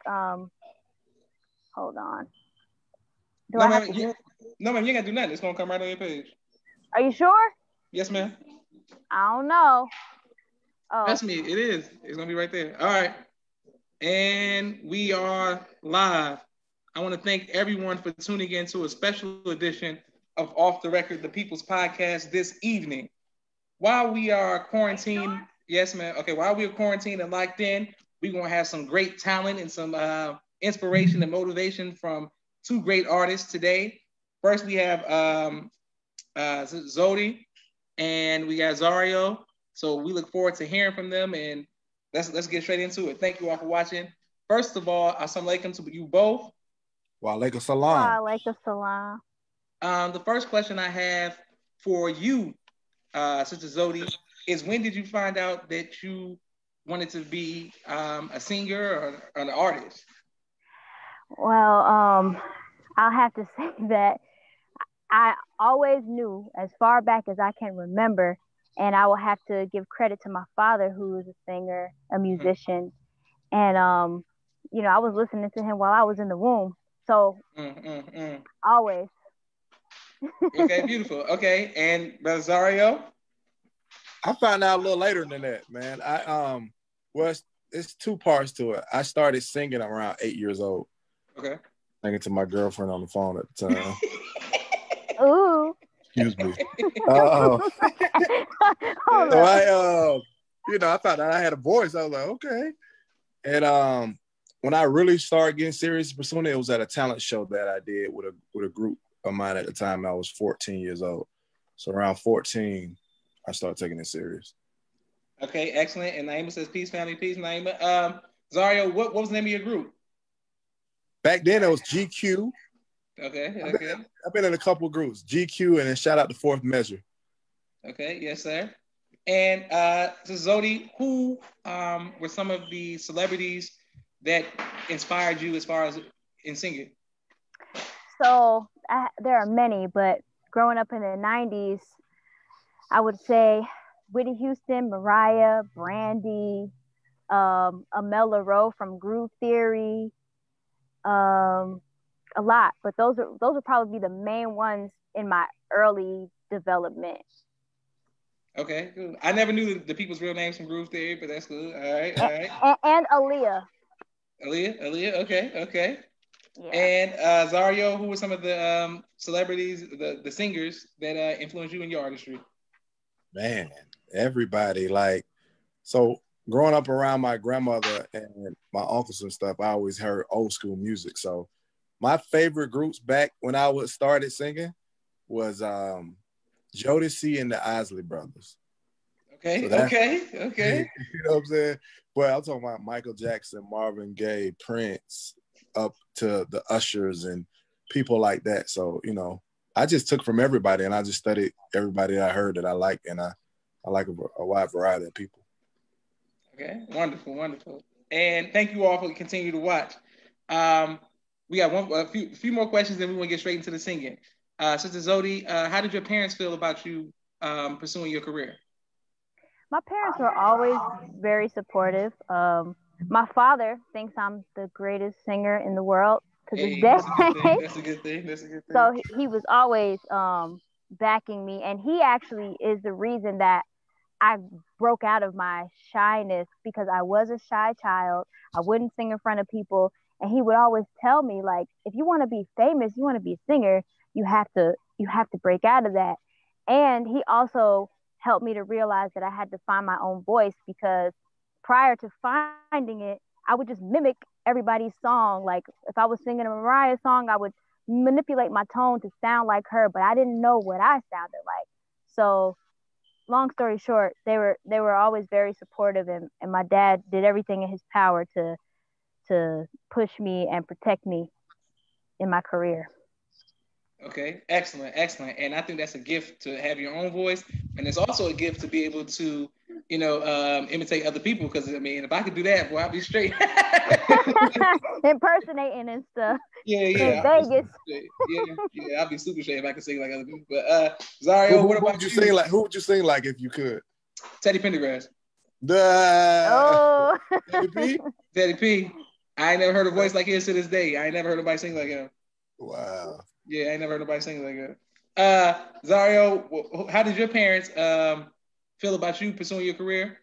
hold on. Do No, I have man. to do it? No, man. You ain't gotta do nothing. It's gonna come right on your page. Are you sure? Yes, ma'am. I don't know. Oh, Trust me, it is. It's gonna be right there. All right. And we are live. I want to thank everyone for tuning in to a special edition of Off the Record, the People's Podcast this evening. While we are quarantined, yes, man. Okay, while we are quarantined and locked in, we're gonna have some great talent and some inspiration and motivation from two great artists today. First, we have Zodi and we got Zario. So we look forward to hearing from them, and let's get straight into it. Thank you all for watching. First of all, assalamu alaikum to you both. Wa alaikum salam. walaikum salam. The first question I have for you, Sister Zodi, is when did you find out that you wanted to be a singer or an artist? Well, I'll have to say that I always knew as far back as I can remember, and I will have to give credit to my father, who is a singer, a musician, and I was listening to him while I was in the womb, so always. Okay, beautiful. Okay, and Zario? I found out a little later than that, man. Well, it's two parts to it. I started singing around 8 years old. Okay. Singing to my girlfriend on the phone at the time. Ooh. Excuse me. Hold So I found out I had a voice. I was like, okay. And when I really started getting serious pursuing it, it was at a talent show that I did with a group of mine at the time. I was 14 years old. So around 14, I started taking it serious. Okay, excellent. And Naima says, peace, family, peace, Naima. Zario, what was the name of your group? Back then, it was GQ. Okay. I've been in a couple of groups, GQ, and then shout out to Fourth Measure. Okay, yes, sir. And so Zodi, who were some of the celebrities that inspired you as far as in singing? So there are many, but growing up in the 90s, I would say Whitney Houston, Mariah, Brandy, Amela Rowe from Groove Theory, a lot. But those would probably be the main ones in my early development. Okay, cool. I never knew the people's real names from Groove Theory, but that's good. All right. And Aaliyah. Aaliyah. Okay. Yeah. And Zario, who were some of the celebrities, the singers that influenced you in your artistry? Man, everybody. So growing up around my grandmother and my uncles and stuff, I always heard old school music. So my favorite groups back when I started singing was Jodeci and the Isley Brothers. Okay. So okay. You know what I'm saying? But I'm talking about Michael Jackson, Marvin Gaye, Prince, up to the Ushers and people like that. So, I just took from everybody and I just studied everybody I heard that I like, and I like a wide variety of people. Okay, wonderful. And thank you all for continuing to watch. We got a few more questions, then we want to get straight into the singing. Sister Zodi, how did your parents feel about you pursuing your career? My parents were always very supportive. My father thinks I'm the greatest singer in the world to this day. That's a good thing. So he was always backing me, and he actually is the reason that I broke out of my shyness, because I was a shy child. I wouldn't sing in front of people, and he would always tell me, like, if you want to be famous, you want to be a singer, you have to break out of that. And he also helped me to realize that I had to find my own voice, because prior to finding it, I would just mimic everybody's song. Like if I was singing a Mariah song, I would manipulate my tone to sound like her, but I didn't know what I sounded like. So long story short, they were always very supportive, and my dad did everything in his power to push me and protect me in my career. Okay, excellent. And I think that's a gift to have your own voice, and it's also a gift to be able to, imitate other people. Because if I could do that, boy, I'd be straight. Impersonating and stuff. Yeah. In Vegas. I'd be super straight if I could sing like other people. But Zario, what about you? Who would you sing like if you could? Teddy Pendergrass. Oh. Teddy P. Teddy P. I ain't never heard a voice like his to this day. I ain't never heard nobody sing like him. Wow. Yeah, I ain't never heard nobody sing like him. Zario, how did your parents feel about you pursuing your career?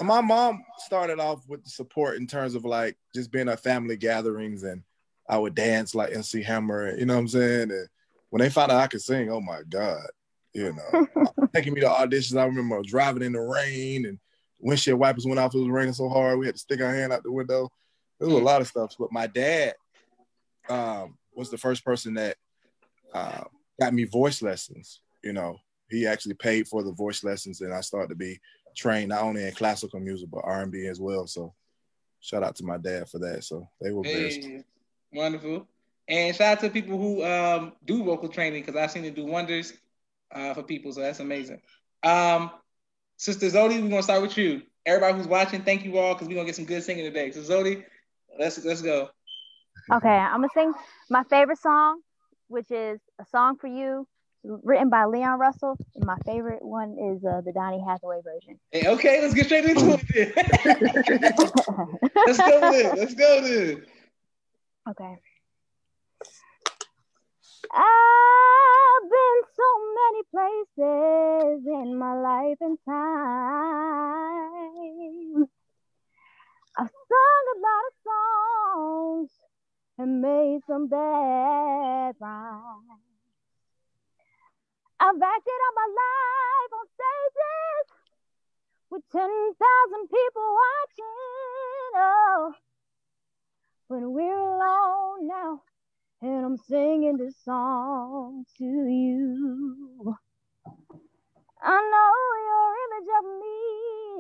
My mom started off with the support in terms of like just being at family gatherings, and I would dance like MC Hammer, you know what I'm saying? And when they found out I could sing, oh my God, you know, taking me to auditions. I remember driving in the rain and windshield wipers went off. It was raining so hard we had to stick our hand out the window. There was a lot of stuff. But my dad was the first person that got me voice lessons. You know, he actually paid for the voice lessons, and I started to be trained not only in classical music but R&B as well. So shout out to my dad for that. So they were best. Wonderful. And shout out to people who do vocal training, because I've seen it do wonders for people. So that's amazing. Sister Zewdy, we're gonna start with you. Everybody who's watching, thank you all, because we're gonna get some good singing today. So Zewdy, let's go. Okay, I'm gonna sing my favorite song, which is "A Song for You," written by Leon Russell. And my favorite one is the Donny Hathaway version. Hey, okay, let's get straight into it. Let's go then. Okay. I've been so many places in my life and time. I've sung a lot of songs and made some bad rhymes. I've acted out my life on stages with 10,000 people watching. Oh, but we're alone now, and I'm singing this song to you. I know your image of me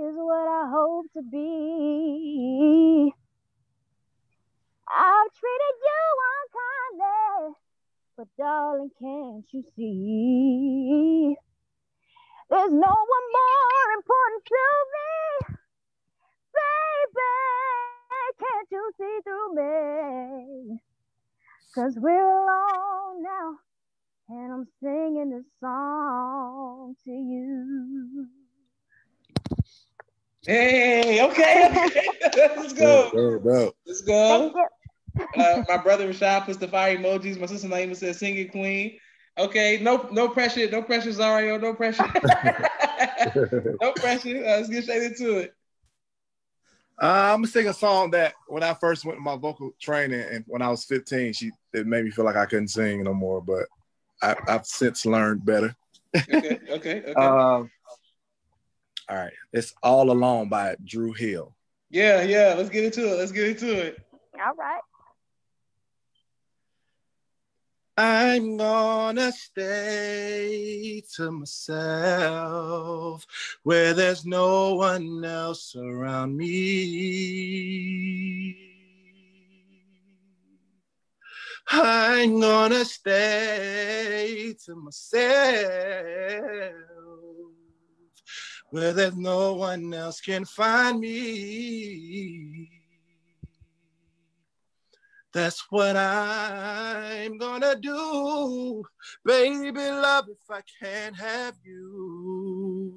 is what I hope to be. I've treated you unkindly, but darling, can't you see? There's no one more important to me. Baby, can't you see through me? 'Cause we're alone now, and I'm singing this song to you. Hey, okay. Let's go. Let's go. My brother Rashad puts the fire emojis. My sister Naima says singing queen. Okay, no pressure, Zario, no pressure. No pressure. Let's get straight into it. I'm gonna sing a song that when I first went to my vocal training and when I was 15, it made me feel like I couldn't sing no more, but I've since learned better. Okay. All right, it's All Alone by Drew Hill. Yeah, let's get into it. All right. I'm gonna stay to myself where there's no one else around me. I'm gonna stay to myself where there's no one else can find me. That's what I'm gonna do, baby love, if I can't have you.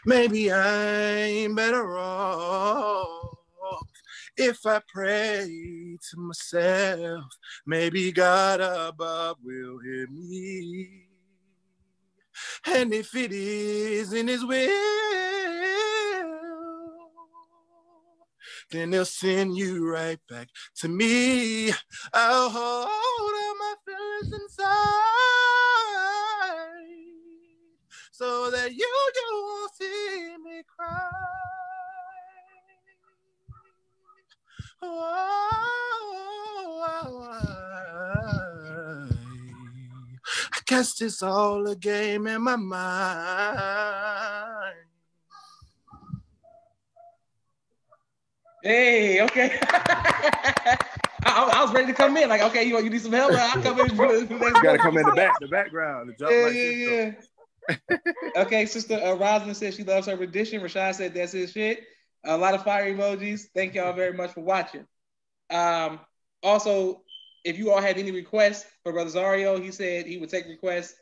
Maybe I'm better off if I pray to myself. Maybe God above will hear me. And if it is in his will, then they'll send you right back to me. I'll hold all my feelings inside so that you won't see me cry. I guess it's all a game in my mind. Hey, okay. I was ready to come in. Like, okay, you need some help? I'll come in. You gotta come in the background. Yeah. Okay, Sister Rosalind said she loves her rendition. Rashad said that's his shit. A lot of fire emojis. Thank y'all very much for watching. Also, if you all had any requests for Brother Zario, he said he would take requests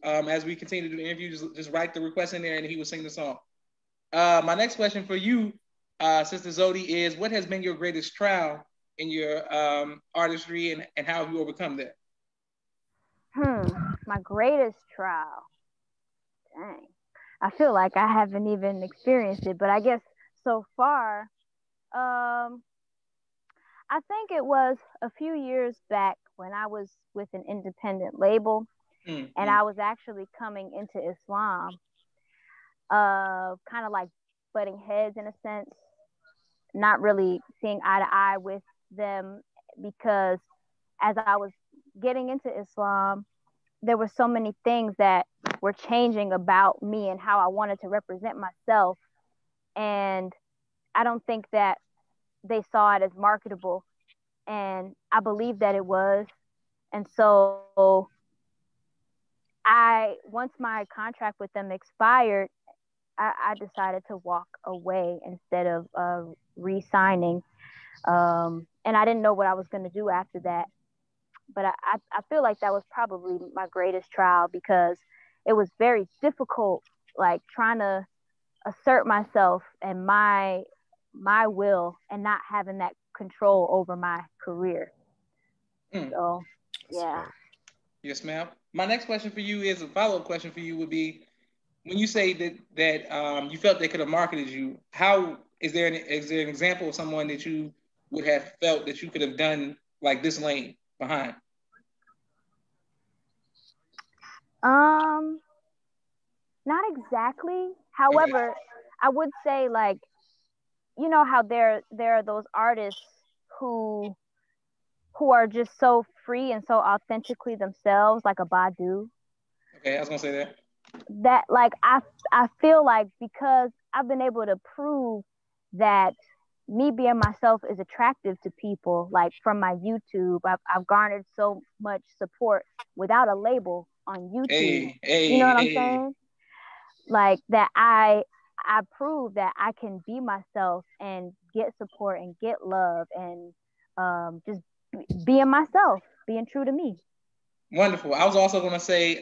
as we continue to do the interview. Just write the request in there and he would sing the song. My next question for you, Sister Zodi, is what has been your greatest trial in your artistry, and how have you overcome that? My greatest trial. Dang. I feel like I haven't even experienced it, but I guess so far, um, I think it was a few years back when I was with an independent label and Mm-hmm. I was actually coming into Islam, kind of like butting heads in a sense, not really seeing eye to eye with them because as I was getting into Islam, there were so many things that were changing about me and how I wanted to represent myself. And I don't think that they saw it as marketable. And I believe that it was. And so once my contract with them expired, I decided to walk away instead of re signing. And I didn't know what I was going to do after that. But I feel like that was probably my greatest trial because it was very difficult, like trying to assert myself and my will and not having that control over my career. Mm. So That's yeah. fair. Yes, ma'am. My next question for you is a follow up question for you would be, when you say that you felt they could have marketed you, how is there an example of someone that you would have felt that you could have done like this lane behind? Um, Not exactly. Okay. However, I would say like you know how there are those artists who who are just so free and so authentically themselves, like a Badu. Okay, I was gonna say that. That like I feel like because I've been able to prove that me being myself is attractive to people, like from my YouTube, I've garnered so much support without a label on YouTube. Hey, You know hey, what I'm hey. saying? Like that I prove that I can be myself and get support and get love and just being myself, being true to me. Wonderful. I was also gonna say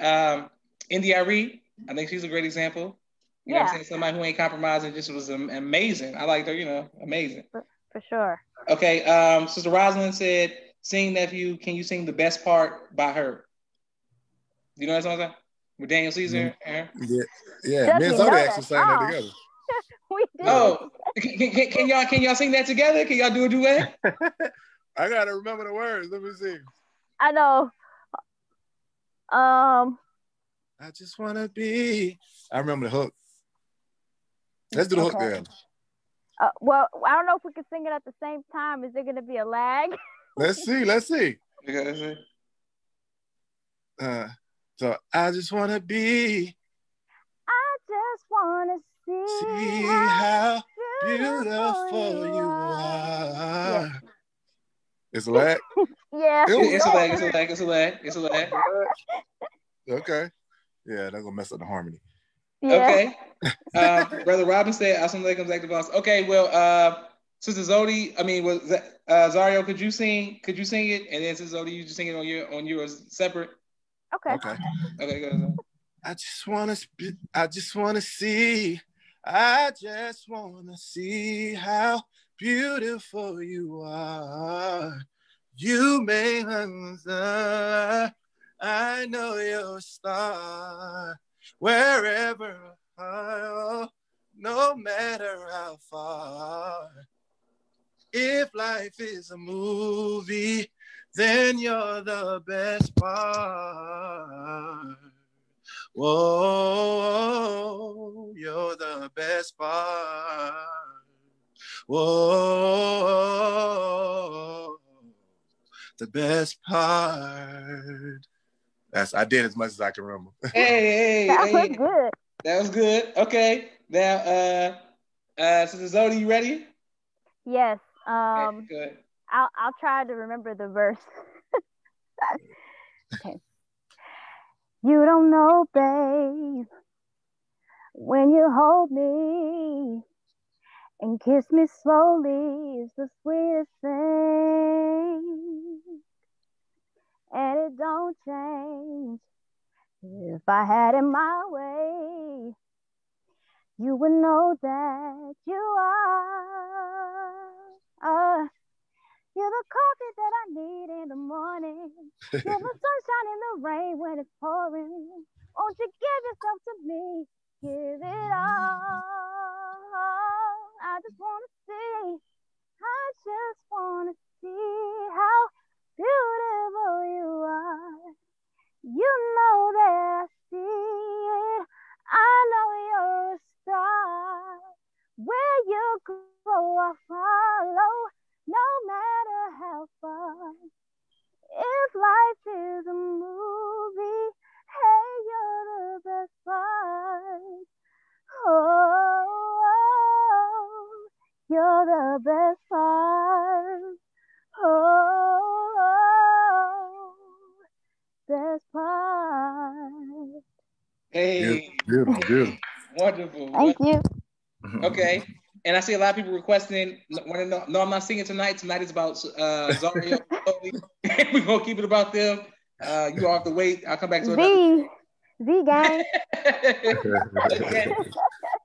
India Reed. I think she's a great example. You know what I'm Yeah, saying? Somebody who ain't compromising, just was amazing. I liked her, amazing. for sure. Okay, Sister Rosalind said, "Sing nephew, can you sing the best part by her?" You know that song? With Daniel Mhm. Caesar, Aaron? Yeah, yeah. Me and Dougie Zodi know that actually sang that song. together. We Oh, do. can y'all sing that together? Can y'all do a duet? I gotta remember the words. Let me see. I know. Um. I just wanna be. I remember the hook. Let's do the hook Okay. then. Well, I don't know if we can sing it at the same time. Is there going to be a lag? Let's see. Let's see. Okay, Uh, so I just wanna be. I just want to see See how how beautiful beautiful you you are. Yeah. are. It's a lag. Yeah. It was it's a lag, it's a already. lag, it's a lag, it's a lag. Okay. Yeah, that's gonna mess up the harmony. Yeah. Okay. Brother Robin said, Assalamu alaikum, Zach the boss. Okay, well, Sister Zodi, I mean, was Zario, could you sing it? And then Sister Zodi, you just sing it on yours separate? Okay. Okay. Okay, go ahead. I just wanna see. I just wanna see how beautiful you are. You may understand. I know you're a star. Wherever I go, no matter how far. If life is a movie, then you're the best part. Whoa, you're the best part. Whoa, the best part. I did as much as I can remember. Hey, That was hey, hey. good. That was good. Okay. Now, Sister Zodi, you ready? Yes. Okay, good. I'll try to remember the verse. Okay. You don't know, babe, when you hold me and kiss me slowly is the sweetest thing. And it don't change if I had it my way. you would know that you are. You're the coffee that I need in the morning. You're the sunshine in the rain when it's pouring. Won't you give yourself to me? Give it all. I just want to see. I just want to see how beautiful you are. You know that I see it. I know you're a star. Where you go, I follow, no matter how far. If life is a movie, hey, you're the best part. Oh, you're the best part. Oh, best part. Hey, Beautiful. wonderful. Thank you. Okay. And I see a lot of people requesting, want to know. No, I'm not singing tonight. Tonight is about Zario and Zewdy. We're going to keep it about them. You all have to wait. I'll come back to another. Z gang.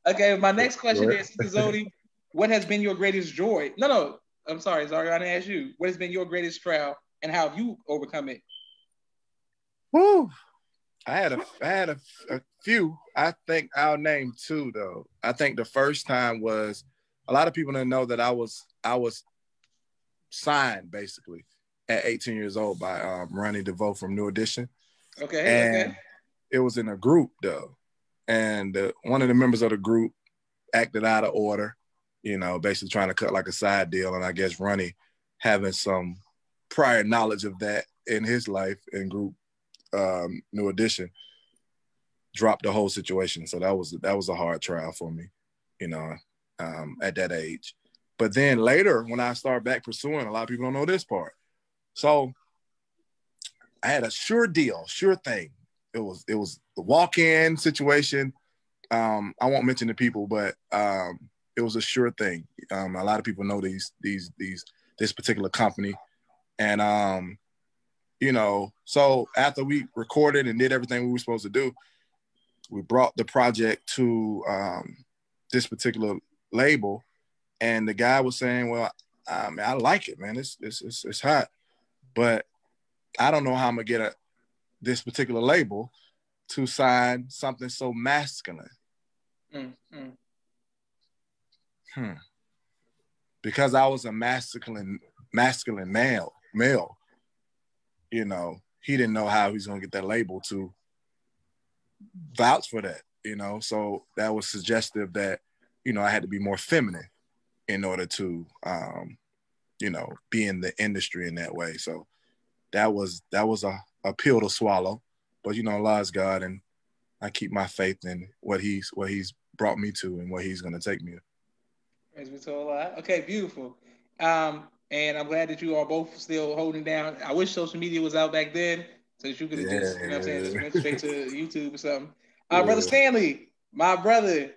Okay, my next question is, Sister Zewdy, what has been your greatest joy? No, I'm sorry, Zario, I didn't ask you. What has been your greatest trial and how have you overcome it? Woo. I had a few. I think I'll name two though. I think the first time was a lot of people didn't know that I was signed basically at 18 years old by Ronnie DeVoe from New Edition. Okay. It was in a group though, and one of the members of the group acted out of order, basically trying to cut like a side deal, and I guess Ronnie, having some prior knowledge of that in his life and group. New Edition dropped the whole situation, so that was a hard trial for me, at that age. But then later, when I started back pursuing, a lot of people don't know this part. So I had a sure thing. It was the walk-in situation. I won't mention the people, but it was a sure thing. A lot of people know this particular company, and so after we recorded and did everything we were supposed to do, we brought the project to this particular label, and the guy was saying, "Well, I like it, man. It's hot, but I don't know how I'm gonna get this particular label to sign something so masculine." Because I was a masculine male. He didn't know how he was going to get that label to vouch for that, so that was suggestive that, I had to be more feminine in order to, be in the industry in that way. So that was a pill to swallow, but, Allah is God, and I keep my faith in what he's brought me to and what he's going to take me to. As we told a lot. Okay, beautiful. And I'm glad that you are both still holding down. I wish social media was out back then so that you could have just went straight to YouTube or something. Brother Stanley, my brother,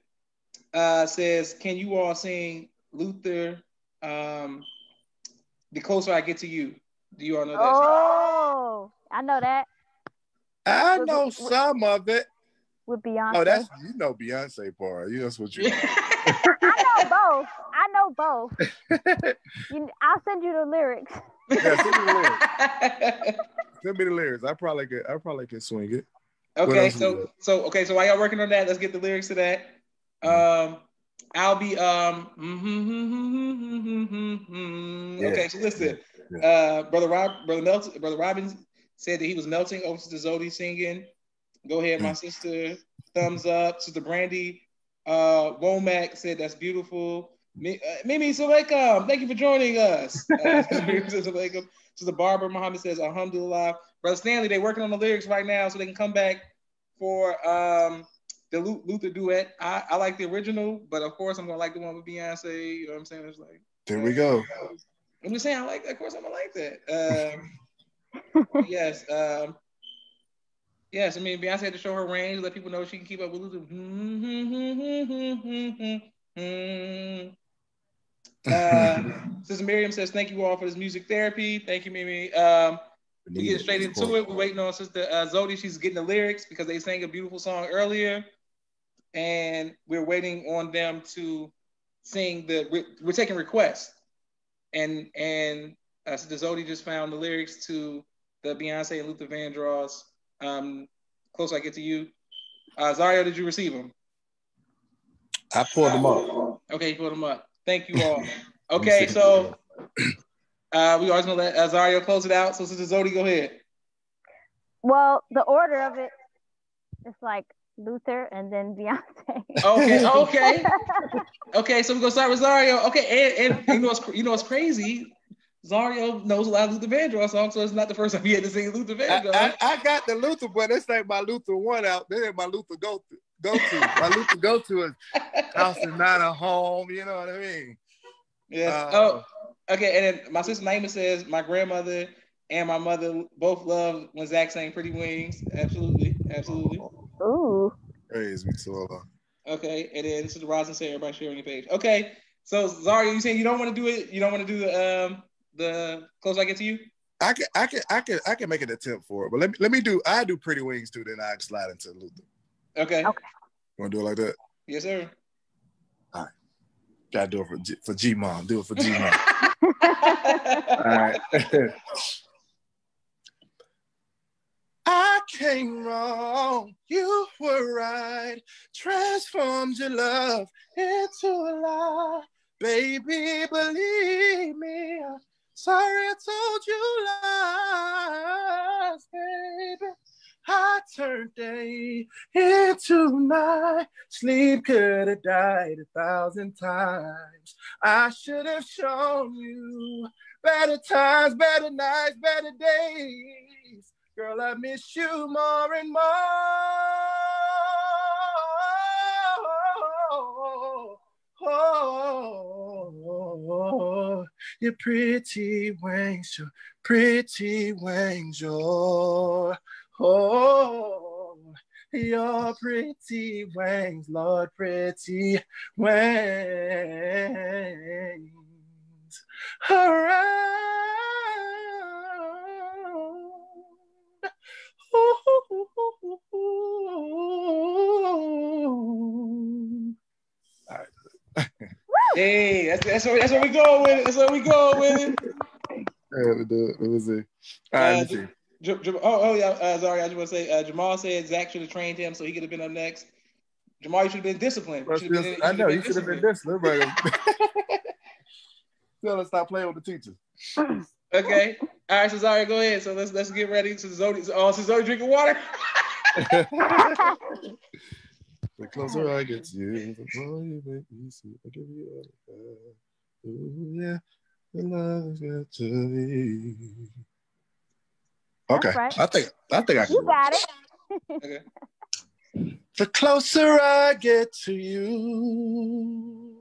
says, can you all sing Luther, The Closer I Get to You? Do you all know that? Oh, I know that. I know some of it. With Beyonce. Oh, that's Beyonce part. That's what you know. I know both. I'll send you the lyrics. Yeah, send me the lyrics. Send me the lyrics. I probably could swing it. Okay, so while y'all working on that, let's get the lyrics to that. I'll be Okay, so listen. Brother Robbins said that he was melting over to Zewdy singing. Go ahead, my sister. Thumbs up. Sister Brandy Womack said that's beautiful. Mimi Salaikum, thank you for joining us. Sister Barbara Muhammad says Alhamdulillah. Brother Stanley, they're working on the lyrics right now so they can come back for the Luther duet. I like the original, but of course I'm gonna like the one with Beyonce. You know what I'm saying? It's like there we go. I'm just saying of course I'm gonna like that. Yes. Yes, I mean Beyonce had to show her range, let people know she can keep up with Luther. Sister Miriam says, thank you all for this music therapy. Thank you, Mimi. We get straight into it. We're waiting on Sister Zewdy. She's getting the lyrics because they sang a beautiful song earlier. and we're waiting on them to sing we're taking requests. And Sister Zewdy just found the lyrics to the Beyonce and Luther Vandross Close I Get to You. Zario, did you receive them? I pulled them up. Okay, you pulled them up. Thank you all. Okay, so we always gonna let Zario close it out. So Sister Zewdy, go ahead. Well, the order of it, it's like Luther and then Beyonce. Okay. So we're gonna start with Zario. Okay, and you know what's crazy? Zario knows a lot of Luther Vandross songs, so it's not the first time he had to sing Luther Vandross. I got the Luther, but this ain't my Luther one out there. My Luther go to. My Luther go to is House is Not a Home. You know what I mean? Yes. Okay. And then my sister Naima says my grandmother and my mother both love when Zach sang Pretty Wings. Absolutely. Ooh. Praise be to Allah. Okay. And then Sister Rosin said everybody share on your page. Okay. So Zario, you saying you don't want to do it? You don't want to do the Close I Get to You? I can make an attempt for it, but let me do. I do Pretty Wings too. Then I slide into Luther. Okay. Want to do it like that? Yes, sir. All right. Gotta do it for G Mom. Do it for G Mom. All right. I came wrong, you were right. Transformed your love into a lie. Baby, believe me. Sorry I told you lies, baby. I turned day into night. Sleep could have died 1,000 times. I should have shown you better times, better nights, better days. Girl, I miss you more and more. Oh, your pretty wings, your pretty wings, your your pretty wings, Lord, pretty wings around. All right. Hey, that's where we go with it. That's where we go with it. Let me see. All right, let me see. Sorry, I just want to say Jamal said Zach should have trained him so he could have been up next. Jamal, you should have been disciplined. I know, you should have been disciplined. Tell us stop playing with the teachers. Okay. All right, so Zaria, go ahead. So let's get ready. So Zewdy drinking water. The closer I get to you, the more you make me see. I give you all the love. Ooh, yeah, the love is got to be. Okay, right. I think I can. You got it. Okay. The closer I get to you,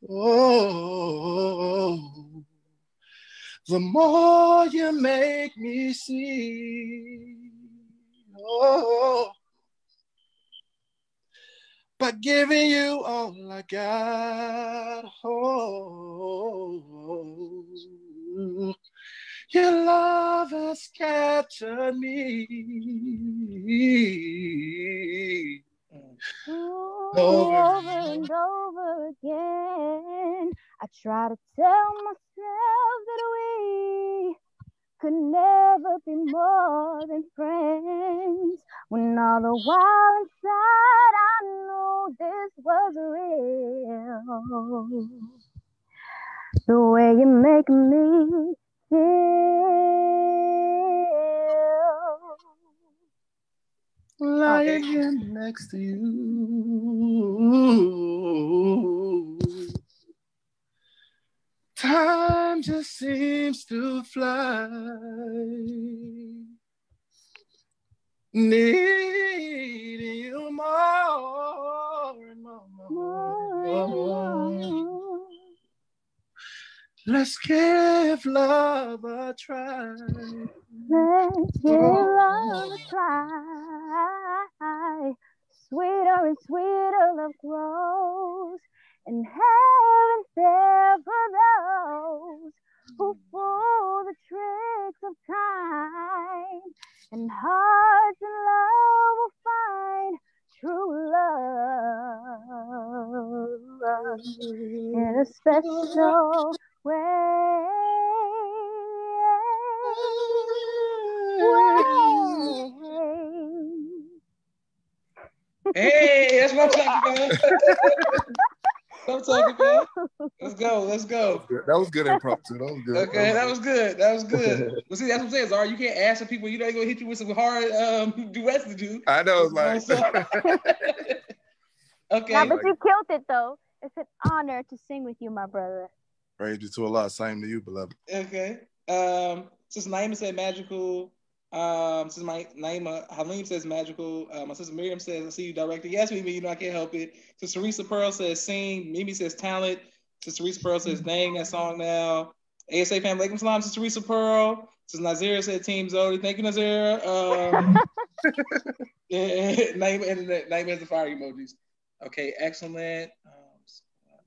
oh, the more you make me see. Oh, by giving you all I got. Oh, your love has captured me. Over and over again, I try to tell myself that we could never be more than friends, when all the while inside I knew this was real. The way you make me feel. Lying here next to you. Time just seems to fly. Needing you more and more. Let's give love a try. Let's give love a try. Sweeter and sweeter love grows, and heaven's there for those who fool the tricks of time, and hearts in love will find true love. in a special way. Hey, that's what I'm talking about. That's what I'm talking about. Let's go. That was good impromptu. That was good. Okay, that was good. Well, see, that's what I'm saying, Zara. You can't ask some people, they're going to hit you with some hard duets to do. I know, it's like. Okay. Nah, but you killed it, though. It's an honor to sing with you, my brother. Praise you to Allah. Same to you, beloved. Okay. Since Naima said magical, since my Naima Halim says magical, my sister Miriam says I see you director. Yes, Mimi, I can't help it. Sister Teresa Pearl says sing. Mimi says talent. Sister Teresa Pearl says dang that song now. ASA family, Alaikum Salam, Sister Teresa Pearl. Sister Nazira said Team Zodi. Thank you, Nazira. Naima has the fire emojis. Okay, excellent.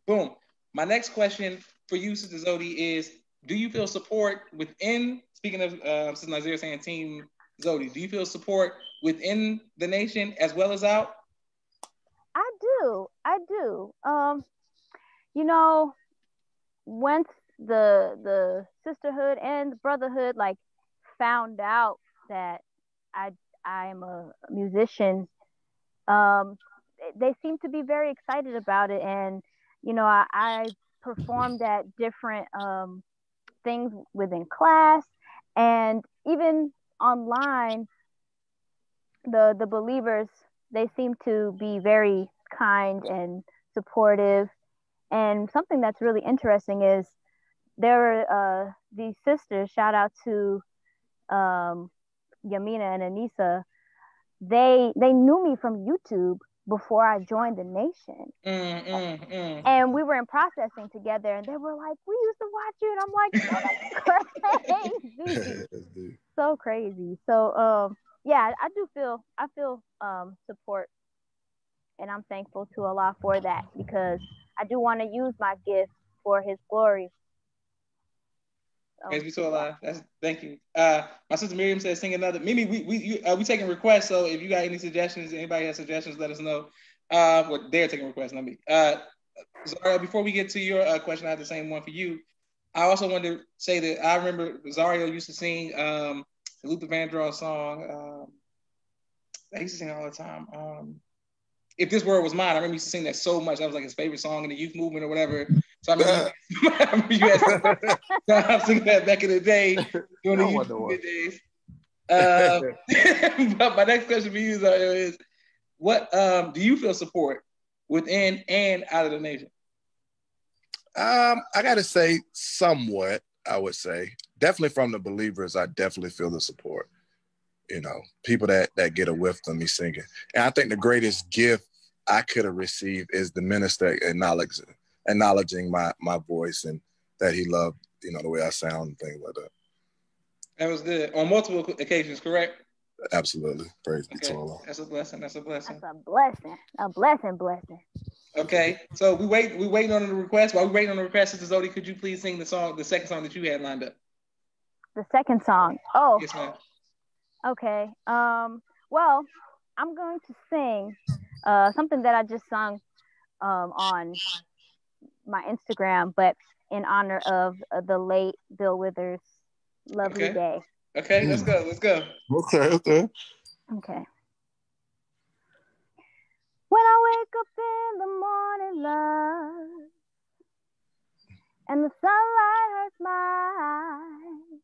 Boom. My next question for you, Sister Zodi, is: do you feel support within? Speaking of Sister Nazir saying Team Zodi, do you feel support within the nation as well as out? I do. Once the sisterhood and the brotherhood found out that I am a musician, they seem to be very excited about it, and I performed at different things within class, and even online. The believers, they seem to be very kind and supportive. And something that's really interesting is there were these sisters. Shout out to Yamina and Anissa. They knew me from YouTube before I joined the nation. And we were in processing together, and they were like, we used to watch you. And I'm like, that's crazy. So crazy. So yeah, I feel support, and I'm thankful to Allah for that, because I do want to use my gift for His glory. Praise be to Allah. Thank you. My sister Miriam says sing another. Mimi, we taking requests, so if you got any suggestions, anybody has suggestions, let us know. Well, they're taking requests, not me. Zario, before we get to your question, I have the same one for you. I also wanted to say that I remember Zario used to sing the Luther Vandross song. I used to sing all the time. If This World Was Mine, I remember he used to sing that so much. That was like his favorite song in the youth movement or whatever. So I remember you had singing that back in the day during the youth movement days. But my next question for you is, what do you feel support within and out of the nation? I gotta say somewhat, I would say. Definitely from the believers, I definitely feel the support. People that get a whiff of me singing. And I think the greatest gift I could have received is the minister acknowledging my voice, and that he loved, the way I sound and things like that. That was good. On multiple occasions, correct? Absolutely. Praise be to Allah. That's a blessing. A blessing. Okay. So we waiting on the request. While we waiting on the request, Sister Zodi, could you please sing the second song that you had lined up? The second song. Oh. Yes, ma'am. Okay. Well, I'm going to sing something that I just sung on my Instagram, but in honor of the late Bill Withers' lovely day. Okay, let's go. Okay. When I wake up in the morning, love, and the sunlight hurts my eyes.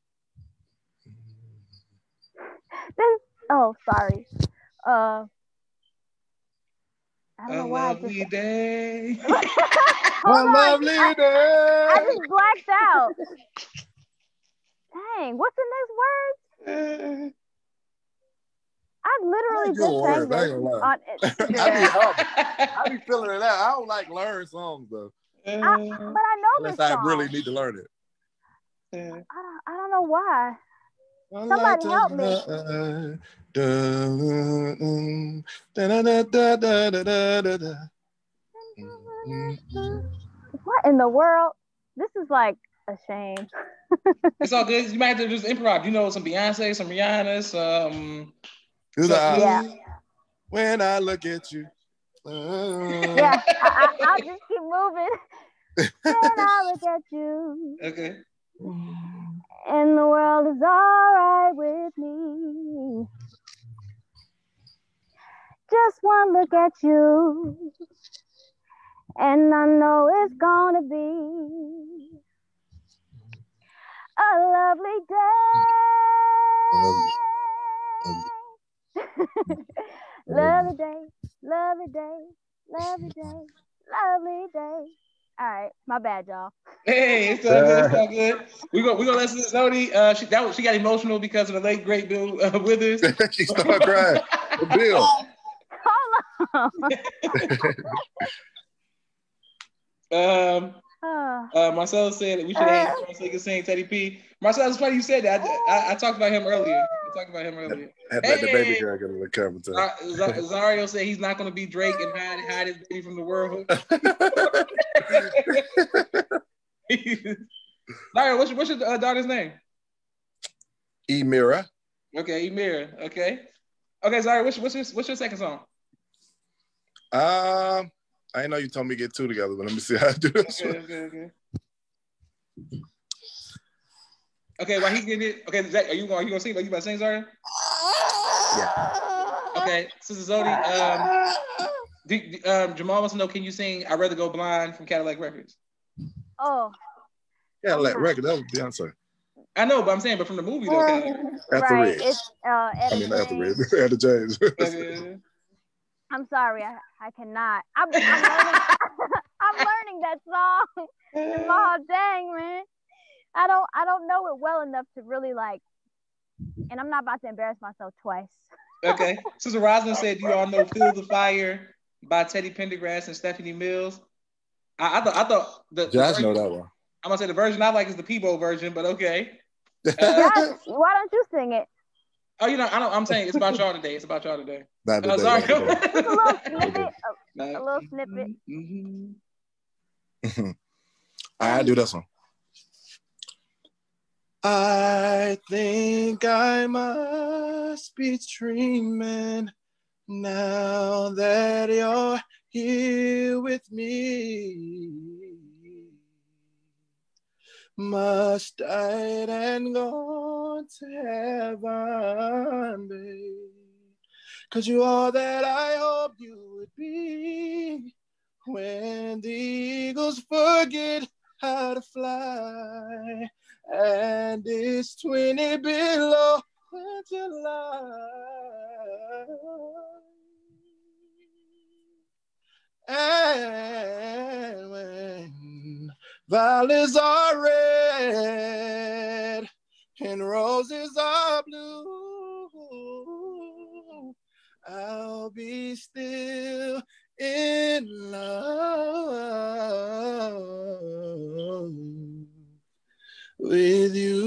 Sorry. I don't know why. Lovely day. Lovely day. I just blacked out. Dang, what's the next word? I literally just sang this on Instagram. I be feeling it out. I don't like learn songs though. But I know unless this song. I really need to learn it. I don't know why. Somebody help me. What in the world? This is like a shame. It's all good. You might have to just improv. Some Beyonce, some Rihanna, some. Yeah. When I look at you, Yeah, I'll just keep moving. Then I look at you. Okay. And the world is alright with me. Just one look at you. And I know it's gonna be a lovely day. Lovely day, lovely day, lovely day, lovely day. All right, my bad, y'all. Hey, it's all good. It's all good. We gonna listen to Zewdy. She got emotional because of the late great Bill Withers. She started crying. Bill. Hold on. Marcelo said that we should have so he could sing Teddy P. Marcelo, it's funny you said that. I talked about him earlier. Had let the baby girl get a little camera time. Zario said he's not going to be Drake and hide his baby from the world. Zario, what's your daughter's name? Emira. Okay, Emira. Okay, Zario, what's your second song? I didn't know you told me to get two together, but let me see how I do this. Okay. Okay, while he getting it. Okay, Zach, are you gonna sing? Are you about to sing, Zario? Yeah. Okay, Sister Zewdy, Jamal wants to know, can you sing "I'd Rather Go Blind" from Cadillac Records? Oh. Cadillac Records, that was Beyonce. I know, but I'm saying, but from the movie though. After right, Red. it's after Red. After James. I'm sorry, I cannot. I'm learning. I'm learning that song. Jamal, dang man, I don't know it well enough to really like, and I'm not about to embarrass myself twice. Okay, Sister Roslyn said, "You all know Feel the Fire" by Teddy Pendergrass and Stephanie Mills. I thought Josh know that one. I'm gonna say the version I like is the Peebo version, but okay. Josh, why don't you sing it? Oh, I'm saying it's about y'all today. It's about y'all today. Not today. Sorry. Just a little snippet. A little snippet. Mm-hmm. I do this one. I think I must be dreaming now that you're here with me. Must died and gone to heaven, babe. 'Cause you are that I hope you would be when the eagles forget how to fly and it's 20 below in July. And when violets are red and roses are blue, I'll be still in love with you.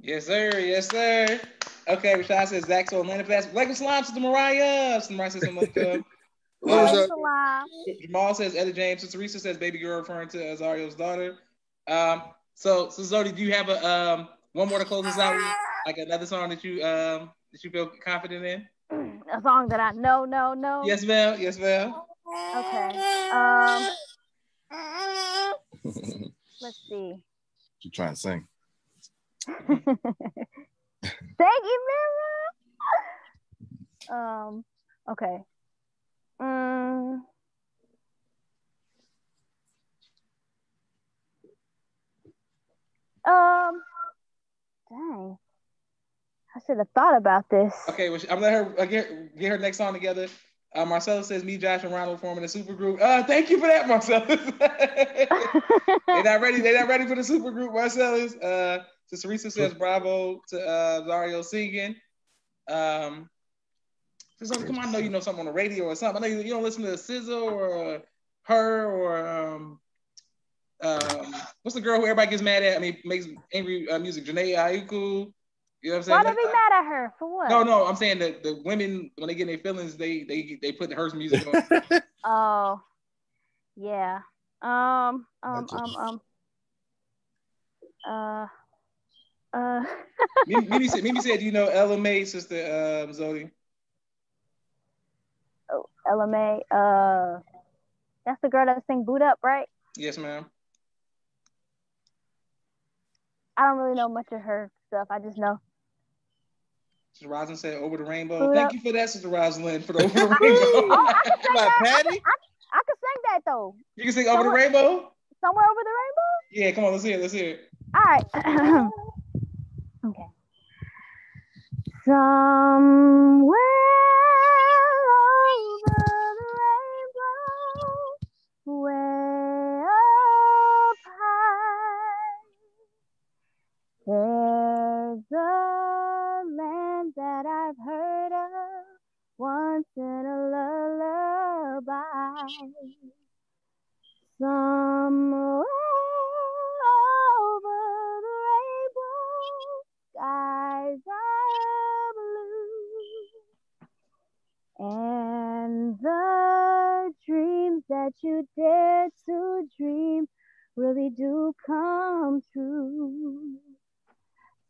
Yes, sir. Yes, sir. Okay, Rashad says Zach so Atlanta Fast. Like Salam to the Mariah. Mariah says something like Jamal says Etta James. Sister Teresa says baby girl, referring to Azario's daughter. So Zewdy, do you have a one more to close us out with? Like another song that you feel confident in? A song that I know. Yes, ma'am. Yes, ma'am. Okay. Let's see. You trying to sing? Thank you, Mira. Okay. Dang. I should have thought about this. Okay, well, I'm gonna let her get her next song together. Marcella says me, Josh, and Ronald forming a super group. Thank you for that, Marcella. They're not ready. They're not ready for the super group, Marcella's. Sister Teresa says bravo to Zario singing. Come on, I know you know something on the radio or something. I know you don't listen to SZA or her or what's the girl who everybody gets mad at? I mean, makes angry music. Janae Aiko. You know what I'm saying? Why do they be mad at her? For what? No. I'm saying that the women, when they get in their feelings, they put her music on. Oh, yeah. Mimi said, "Do you know LMA, Sister Zewdy?" LMA. That's the girl that sing "Boot Up," right? Yes, ma'am. I don't really know much of her stuff. I just know Sister Rosalind said "Over the Rainbow." "Boot Thank Up." you for that, Sister Rosalind, for the Over the Oh, Rainbow. I can sing My that. Patty? I can sing that though. You can sing "Over the Somewhere, Rainbow." somewhere over the rainbow. Yeah, come on, let's hear it. Let's hear it. All right. Okay. Somewhere over the rainbow, way up high, there's a land that I've heard of once in a lullaby. Somewhere over the rainbow, skies are blue, and the dreams that you dare to dream really do come true.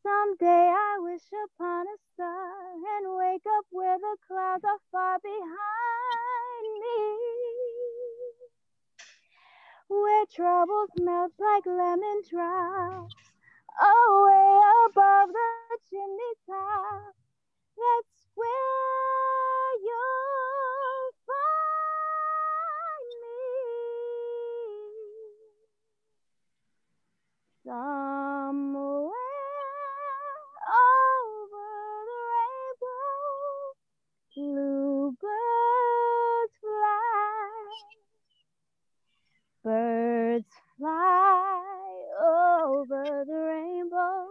Someday I wish upon a star and wake up where the clouds are far behind me, where troubles melt like lemon drops away above the chimney top. That's where you'll find me. Somewhere over the rainbow, bluebirds fly. Birds fly over the rainbow.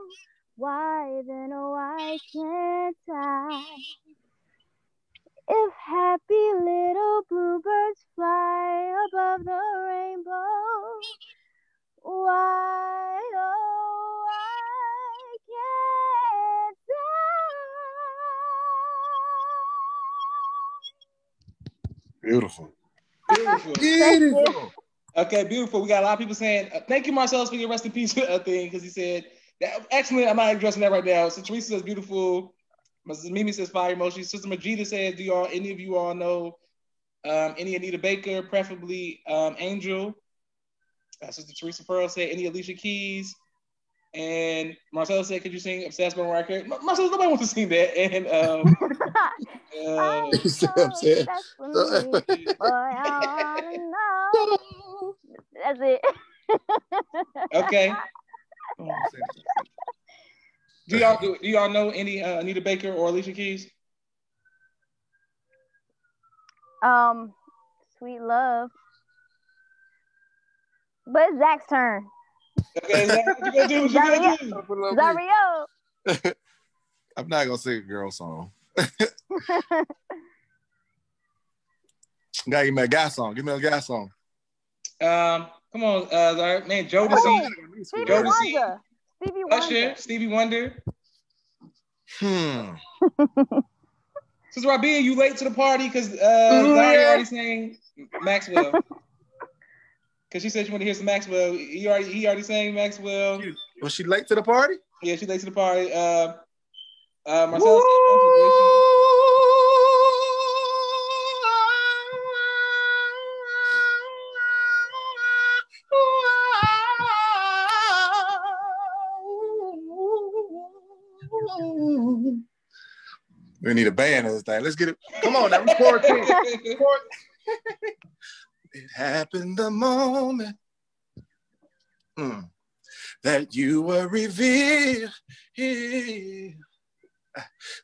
Why then, oh, why can't I? If happy little bluebirds fly above the rainbow, why, oh, why can't Beautiful. Beautiful. Thank you. Beautiful. Okay, beautiful. We got a lot of people saying, thank you, Marcellus, for your rest in peace thing, because he said, that, excellent. I'm not addressing that right now. So Teresa says, beautiful. Mrs. Mimi says, fire emoji. Sister Majida said, any of you all know any Anita Baker, preferably Angel? Sister Teresa Pearl said, any Alicia Keys? And Marcellus said, could you sing Obsessed by Mariah Carey? Marcellus, nobody wants to sing that. And I'm You see so what I'm saying? obsessed with me, boy, I wanna know. That's it. okay. Do y'all know any Anita Baker or Alicia Keys? Sweet Love. But it's Zach's turn. Okay, Zach, what you gonna do? What you gonna do? Zario. I'm not gonna sing a girl song. Gotta give me a guy song. Give me a guy song. Come on, man, Jodeci. Stevie Wonder. Stevie Wonder. Usher, Stevie Wonder. Hmm. Sister Rabia, you late to the party because Zario already sang Maxwell. Because she said she wanted to hear some Maxwell. He already sang Maxwell. Was she late to the party? Yeah, she late to the party. Marcellus said we need a band in this thing. Let's get it. Come on now. We quarantine. It happened the moment that you were revealed,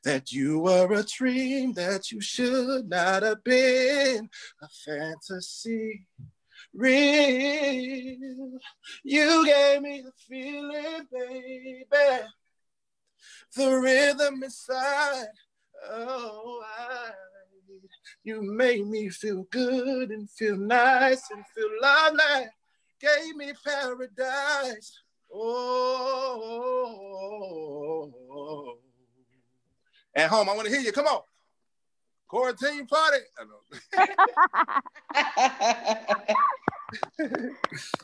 that you were a dream that you should not have been, a fantasy real. You gave me the feeling, baby, the rhythm inside. Oh, you made me feel good and feel nice and feel lovely. Gave me paradise. Oh. At home, I want to hear you. Come on. Quarantine party.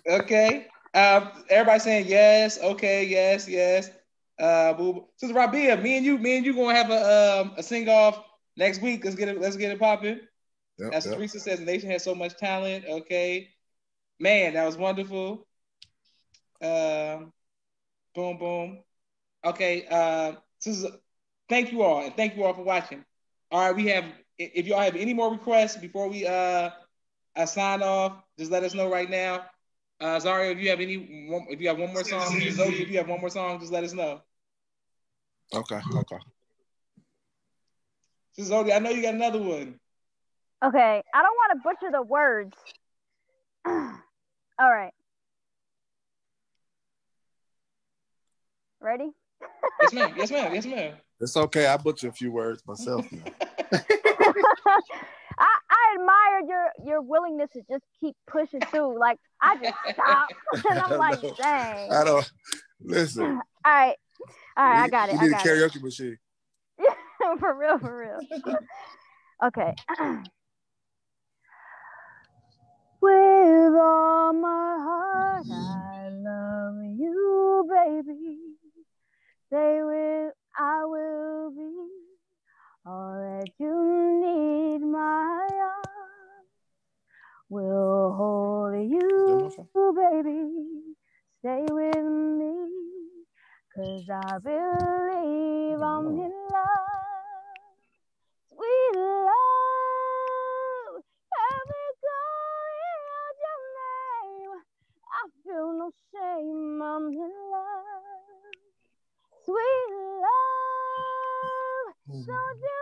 Okay. Everybody saying yes. Okay. Yes. Sister Rabia, me and you gonna have a sing off next week. Let's get it popping. As Teresa says, the nation has so much talent. Okay. Man, that was wonderful. Boom, boom. Okay. Thank you all, and thank you all for watching. All right, we have. If y'all have any more requests before we sign off, just let us know right now. Zario, if you have one more song, Zewdy, if you have one more song, just let us know. Okay. Zewdy, I know you got another one. Okay, I don't want to butcher the words. All right. Ready? Yes, ma'am. Yes, ma'am. Yes, ma'am. It's okay. I butcher a few words myself. I admire your willingness to just keep pushing through. Like I just stopped and I'm like, dang. I don't listen. All right, I got it. You need a karaoke machine. For real. Okay. With all my heart, I love you, baby. Stay with, I will be all that you need. My arms will hold you, baby. Stay with me, 'cause I believe I'm in love. Sweet love, every calling out your name. I feel no shame, I'm in love. Sweet love, don't you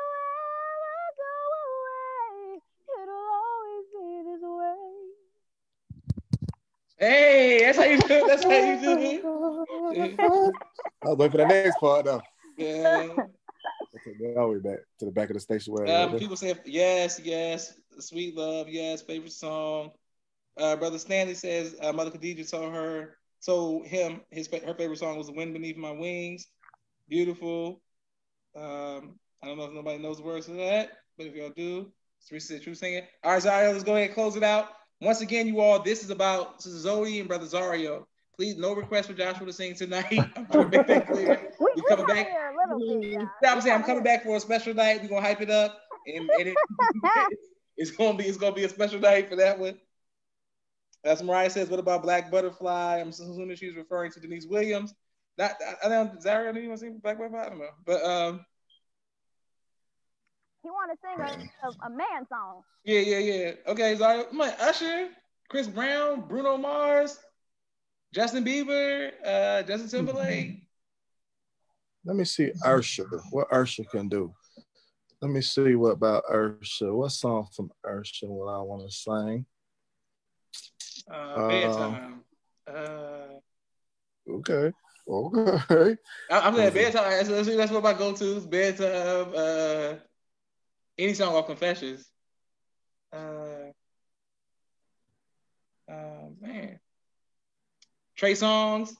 ever go away. It'll always be this way. Hey, that's how you do it. That's how you do it. I was waiting for the next part though. Yeah. Okay, all the way back to the back of the station where people say yes, sweet love, yes, favorite song. Brother Stanley says Mother Khadija told him her favorite song was "The Wind Beneath My Wings." Beautiful. I don't know if nobody knows the words to that, but if y'all do, Teresa said true singing. All right, Zario, let's go ahead and close it out. Once again, you all, this is Zewdy and Brother Zario. Please, no request for Joshua to sing tonight. I'm trying to make that clear. We coming back here a little bit. I'm saying I'm coming back for a special night. We're gonna hype it up, and it's gonna be a special night for that one. As Mariah says, what about Black Butterfly? I'm assuming she's referring to Denise Williams. I don't. Zario, do you want to sing Black Butterfly? I don't know, but he want to sing a man song. Yeah. Okay, Zario, come on, Usher, Chris Brown, Bruno Mars, Justin Bieber, Justin Timberlake. Let me see Usher. What Usher can do. Let me see what about Usher. What song from Usher will I want to sing? Bedtime. Okay. I'm saying bedtime. That's what my go-tos. Bedtime. Any song off Confessions. Man. Trey Songz.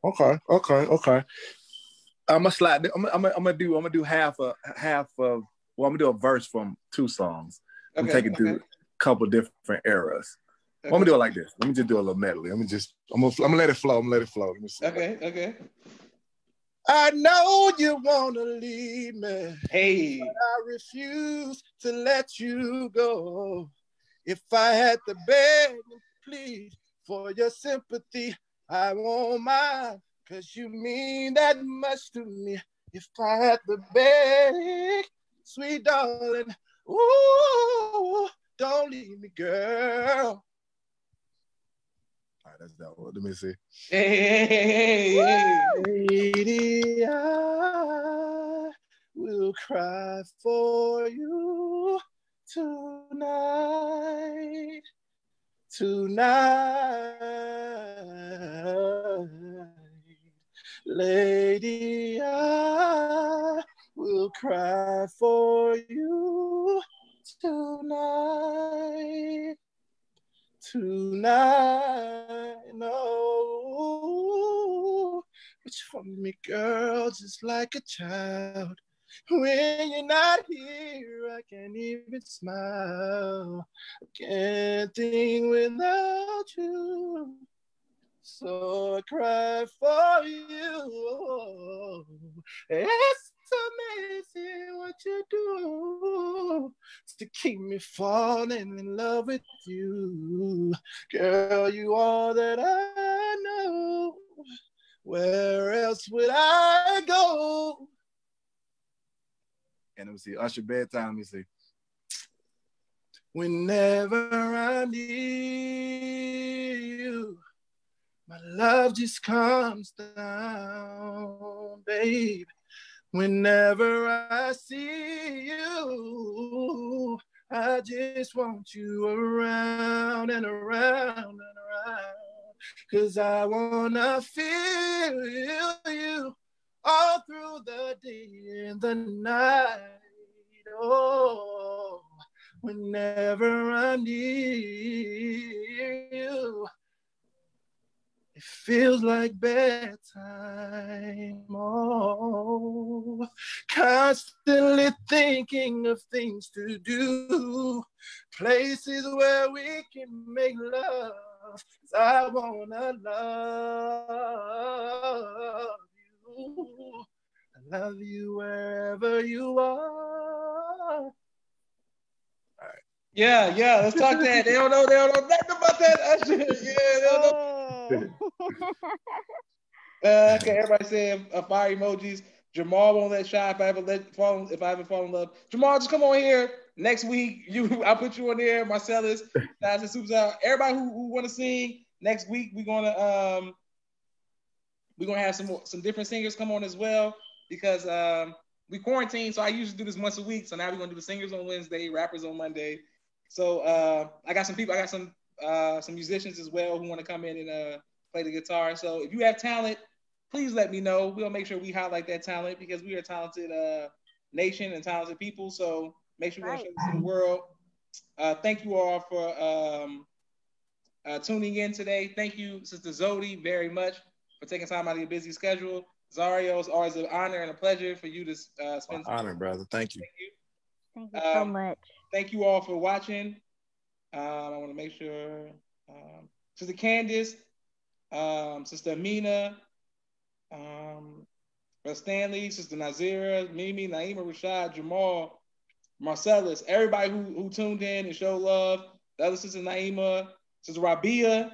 Okay. I'm gonna slide. I'm gonna do half of. Well, I'm gonna do a verse from two songs. I'm taking through a couple different eras. Okay. I'm gonna do it like this. Let me just do a little medley. I'm gonna let it flow. Let me see. Okay. I know you wanna leave me. Hey. But I refuse to let you go. If I had to beg and plead for your sympathy, I won't mind, 'cause you mean that much to me. If I had to beg, sweet darling, ooh, don't leave me, girl. All right, that's that one. Let me see. Hey. Lady, I will cry for you tonight. Lady, I will cry for you tonight. No, reach for me, girl, just like a child. When you're not here, I can't even smile. I can't think without you. so I cry for you. It's amazing what you do to keep me falling in love with you. Girl, you are that I know. Where else would I go? And let me see, Usher bedtime, let me see. Whenever I need you, my love just comes down, babe. Whenever I see you, I just want you around and around and around. 'Cause I wanna feel you all through the day and the night. Oh, whenever I need you, it feels like bedtime. Oh, constantly thinking of things to do, places where we can make love. 'Cause I wanna love you. I love you wherever you are. Yeah, let's talk that. They don't know nothing about that. Yeah, they don't know. Okay, everybody saying fire emojis. Jamal won't let shy if I ever fall in love. Jamal, just come on here next week. I'll put you on there. Marcellus, guys and Super out. Everybody who want to sing next week, we're gonna have some different singers come on as well because we quarantine. So I usually do this once a week. So now we're gonna do the singers on Wednesday, rappers on Monday. So I got some people. I got some musicians as well who want to come in and play the guitar. So if you have talent, please let me know. We'll make sure we highlight that talent because we are a talented nation and talented people. So make sure we show this to the world. Thank you all for tuning in today. Thank you, Sister Zewdy, very much for taking time out of your busy schedule. Zario, it's always an honor and a pleasure for you to spend time. Honor, brother. Thank you. Thank you so much. Thank you all for watching. I want to make sure Sister Candace, Sister Amina, Brother Stanley, Sister Nazira, Mimi, Naima, Rashad, Jamal, Marcellus, everybody who tuned in and showed love. The other Sister Naima, Sister Rabia.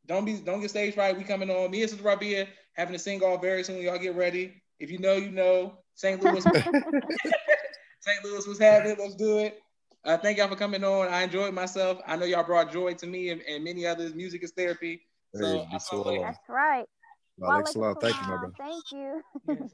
Don't get stage fright. We coming on. Me and Sister Rabia having to sing off very soon. Y'all get ready. If you know, you know. St. Louis. St. Louis was having. Let's do it. Thank y'all for coming on. I enjoyed myself. I know y'all brought joy to me and many others. Music is therapy. So that's right. Thank you, my brother. Thank you. Yes,